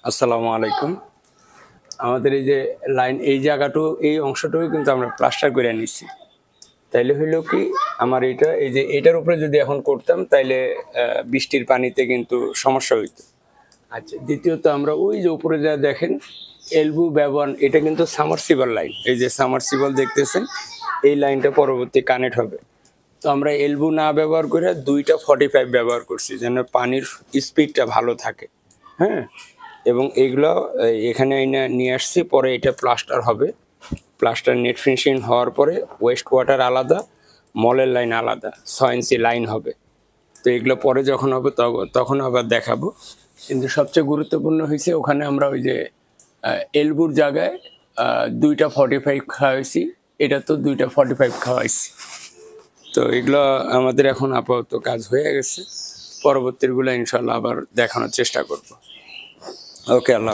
আসসালামু আলাইকুম। আমাদের এই যে লাইন এই জায়গাটু এই অংশটুকু কিন্তু আমরা প্লাস্টার করে নিচ্ছি। তাইলে হইল কি আমার এটা এই যে এটার উপরে যদি এখন করতাম তাইলে বৃষ্টির পানিতে কিন্তু সমস্যা হইতো। আচ্ছা দ্বিতীয়ত আমরা ওই যে উপরে যা দেখেন এলবো ব্যবহার এটা কিন্তু সামারসিবল লাইন। এই যে সামারসিবল দেখতেছেন এই লাইনটা পরবর্তী কানেক্ট হবে। তো আমরা এলবো না ব্যবহার করে ২টা 45 ব্যবহার করছি যেন পানির স্পিডটা ভালো থাকে। হ্যাঁ? এবং এগুলো এখানে এনে নিয়ে আসছি পরে এটা প্লাস্টার হবে। প্লাস্টার নেট ফিনিশিং হওয়ার পরে ওয়েস্ট ওয়াটার আলাদা, মলের লাইন আলাদা ৬ ইঞ্চি লাইন হবে। তো এগুলো পরে যখন হবে তখন আবার দেখাবো। কিন্তু সবচেয়ে গুরুত্বপূর্ণ হয়েছে ওখানে আমরা ওই যে এলবুর জায়গায় ২টা 45 খাওয়াইছি, এটা তো ২টা 45 খাওয়াইছি। তো এগুলো আমাদের এখন আপাতত কাজ হয়ে গেছে। পরবর্তীগুলো ইনশাল্লাহ আবার দেখানোর চেষ্টা করব। ওকে, আল্লাহ